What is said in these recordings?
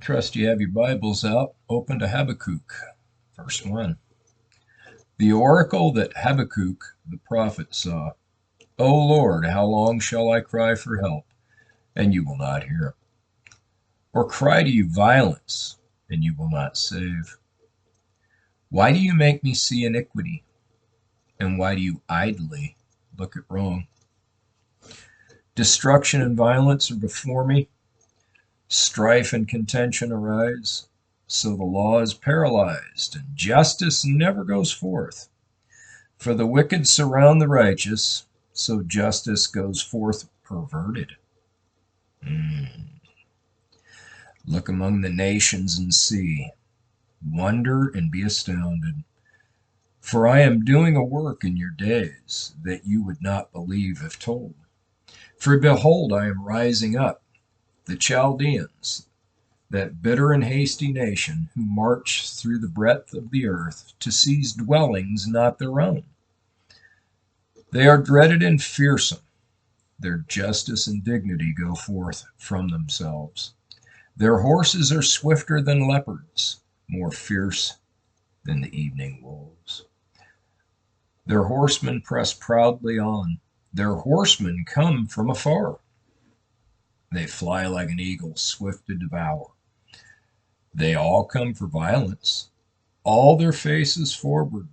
Trust you have your Bibles out, open to Habakkuk, verse 1. The oracle that Habakkuk the prophet saw. O Lord, how long shall I cry for help, and you will not hear? Or cry to you violence, and you will not save? Why do you make me see iniquity, and why do you idly look at wrong? Destruction and violence are before me, strife and contention arise. So the law is paralyzed, and justice never goes forth. For the wicked surround the righteous, so justice goes forth perverted. Look among the nations and see, wonder and be astounded. For I am doing a work in your days that you would not believe if told. For behold, I am rising up, the Chaldeans, that bitter and hasty nation, who march through the breadth of the earth to seize dwellings not their own. They are dreaded and fearsome. Their justice and dignity go forth from themselves. Their horses are swifter than leopards, more fierce than the evening wolves. Their horsemen press proudly on. Their horsemen come from afar. They fly like an eagle, swift to devour. They all come for violence, all their faces forward.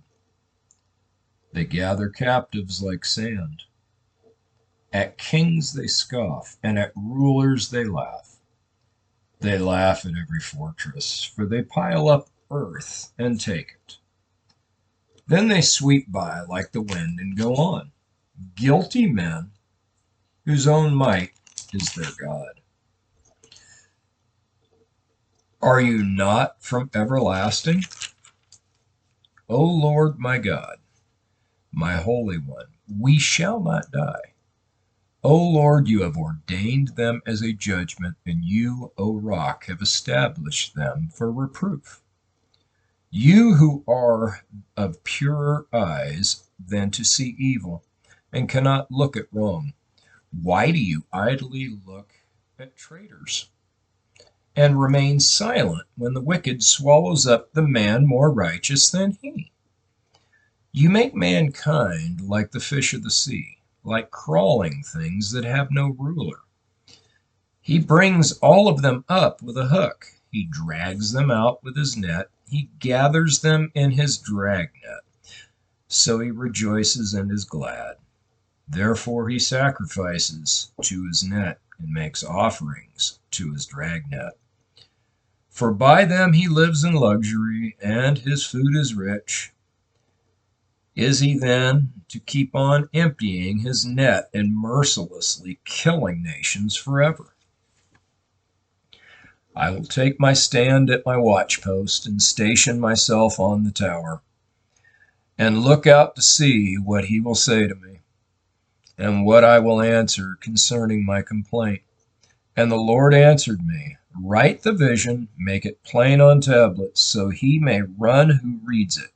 They gather captives like sand. At kings they scoff, and at rulers they laugh. They laugh at every fortress, for they pile up earth and take it. Then they sweep by like the wind and go on, guilty men whose own might is their God. Are you not from everlasting? O Lord my God, my Holy One, we shall not die. O Lord, you have ordained them as a judgment, and you, O Rock, have established them for reproof. You who are of purer eyes than to see evil, and cannot look at wrong, why do you idly look at traitors, and remain silent when the wicked swallows up the man more righteous than he? You make mankind like the fish of the sea, like crawling things that have no ruler. He brings all of them up with a hook. He drags them out with his net. He gathers them in his dragnet. So he rejoices and is glad. Therefore he sacrifices to his net and makes offerings to his dragnet. For by them he lives in luxury, and his food is rich. Is he then to keep on emptying his net and mercilessly killing nations forever? I will take my stand at my watchpost and station myself on the tower, and look out to see what he will say to me, and what I will answer concerning my complaint. And the Lord answered me, write the vision, make it plain on tablets, so he may run who reads it.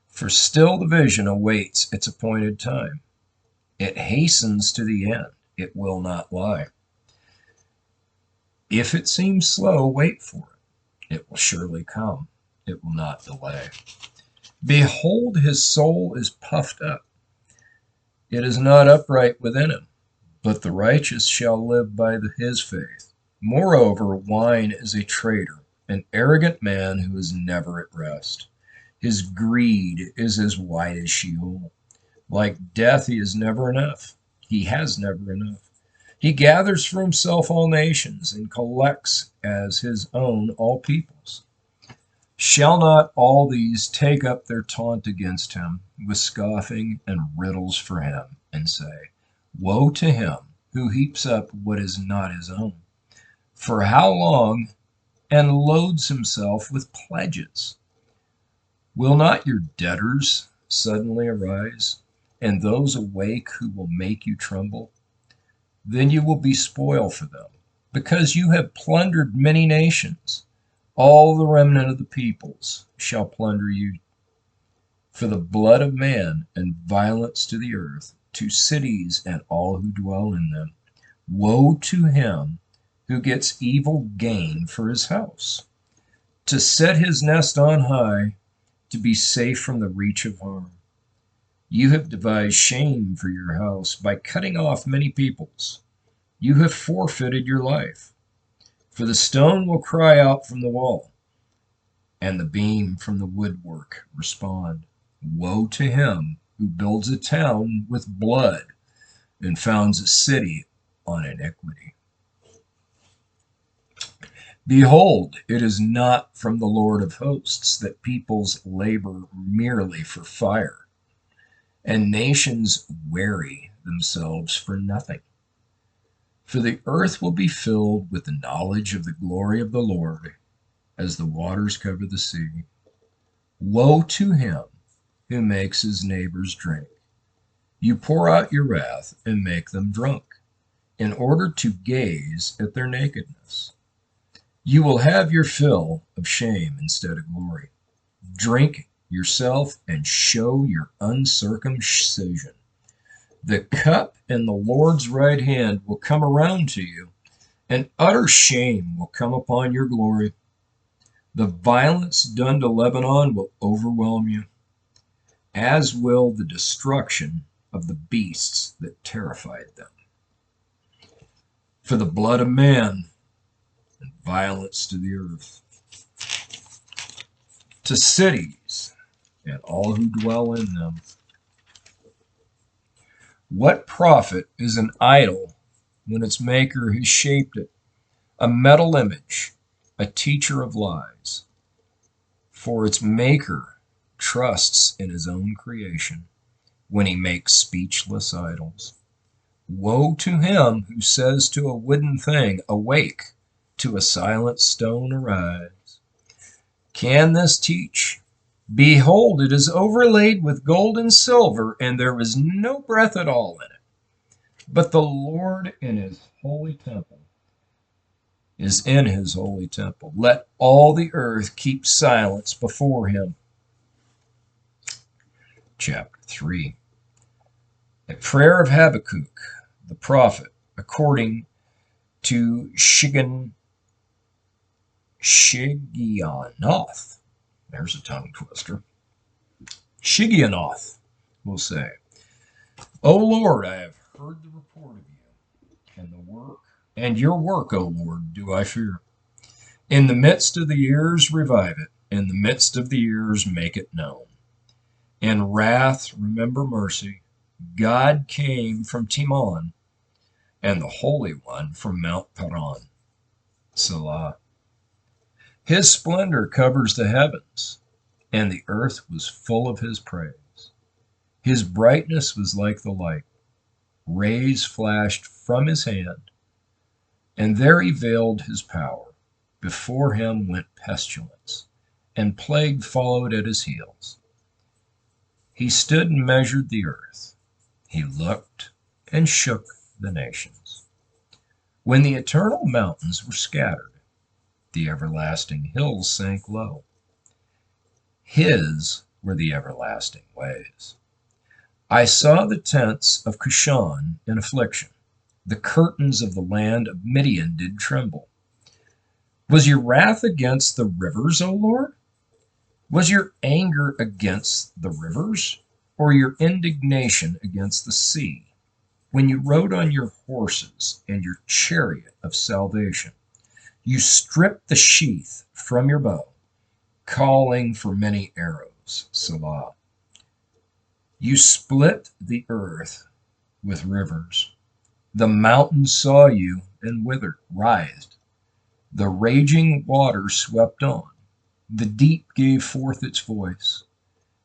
For still the vision awaits its appointed time. It hastens to the end. It will not lie. If it seems slow, wait for it. It will surely come. It will not delay. Behold, his soul is puffed up. It is not upright within him, but the righteous shall live by his faith. Moreover, wine is a traitor, an arrogant man who is never at rest. His greed is as wide as Sheol. Like death, he is never enough. He has never enough. He gathers for himself all nations and collects as his own all peoples. Shall not all these take up their taunt against him with scoffing and riddles for him, and say, woe to him who heaps up what is not his own? For how long, and loads himself with pledges? Will not your debtors suddenly arise, and those awake who will make you tremble? Then you will be spoil for them, because you have plundered many nations. All the remnant of the peoples shall plunder you. For the blood of man and violence to the earth, to cities and all who dwell in them. Woe to him who gets evil gain for his house, to set his nest on high, to be safe from the reach of harm. You have devised shame for your house by cutting off many peoples. You have forfeited your life. For the stone will cry out from the wall, and the beam from the woodwork respond. Woe to him who builds a town with blood and founds a city on iniquity. Behold, it is not from the Lord of hosts that peoples labor merely for fire, and nations weary themselves for nothing. For the earth will be filled with the knowledge of the glory of the Lord, as the waters cover the sea. Woe to him who makes his neighbors drink. You pour out your wrath and make them drunk, in order to gaze at their nakedness. You will have your fill of shame instead of glory. Drink yourself and show your uncircumcision. The cup in the Lord's right hand will come around to you, and utter shame will come upon your glory. The violence done to Lebanon will overwhelm you, as will the destruction of the beasts that terrified them. For the blood of man and violence to the earth, to cities and all who dwell in them. What profit is an idol when its maker has shaped it, a metal image, a teacher of lies? For its maker trusts in his own creation when he makes speechless idols. Woe to him who says to a wooden thing, awake, to a silent stone, arise. Can this teach? Behold, it is overlaid with gold and silver, and there is no breath at all in it. But the Lord in his holy temple is in his holy temple. Let all the earth keep silence before him. Chapter 3. A prayer of Habakkuk, the prophet, according to Shigionoth. There's a tongue twister. Shigionoth will say, O Lord, I have heard the report of you, and your work, O Lord, do I fear. In the midst of the years, revive it. In the midst of the years, make it known. In wrath, remember mercy. God came from Timon, and the Holy One from Mount Paran. Selah. His splendor covers the heavens, and the earth was full of his praise. His brightness was like the light. Rays flashed from his hand, and there he veiled his power. Before him went pestilence, and plague followed at his heels. He stood and measured the earth. He looked and shook the nations. When the eternal mountains were scattered, the everlasting hills sank low. His were the everlasting ways. I saw the tents of Cushan in affliction. The curtains of the land of Midian did tremble. Was your wrath against the rivers, O Lord? Was your anger against the rivers, or your indignation against the sea? When you rode on your horses and your chariot of salvation, you stripped the sheath from your bow, calling for many arrows. Selah. You split the earth with rivers. The mountains saw you and withered, writhed. The raging water swept on. The deep gave forth its voice.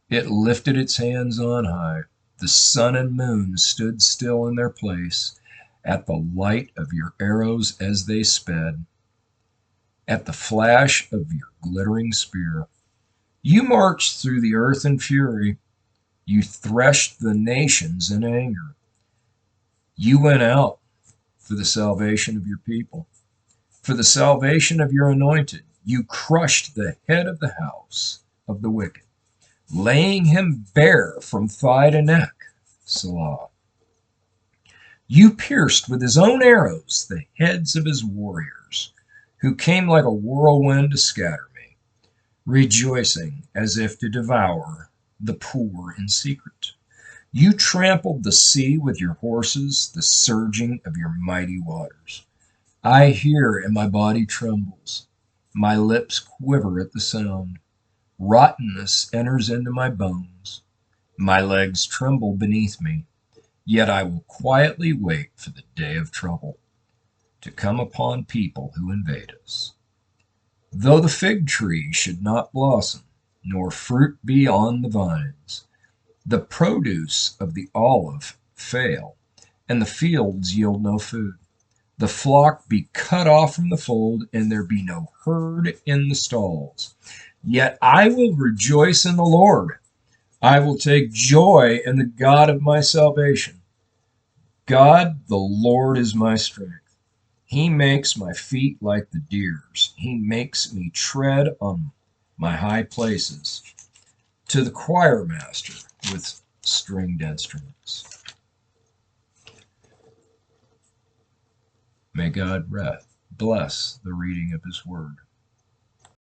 It lifted its hands on high. The sun and moon stood still in their place at the light of your arrows as they sped, at the flash of your glittering spear. You marched through the earth in fury. You threshed the nations in anger. You went out for the salvation of your people, for the salvation of your anointed. You crushed the head of the house of the wicked, laying him bare from thigh to neck. Selah. You pierced with his own arrows the heads of his warriors, who came like a whirlwind to scatter me, rejoicing as if to devour the poor in secret. You trampled the sea with your horses, the surging of your mighty waters. I hear and my body trembles. My lips quiver at the sound. Rottenness enters into my bones. My legs tremble beneath me. Yet I will quietly wait for the day of trouble to come upon people who invade us. Though the fig tree should not blossom, nor fruit be on the vines, the produce of the olive fail, and the fields yield no food. The flock be cut off from the fold, and there be no herd in the stalls. Yet I will rejoice in the Lord. I will take joy in the God of my salvation. God, the Lord, is my strength. He makes my feet like the deer's. He makes me tread on my high places. To the choir master with stringed instruments. May God bless the reading of his word.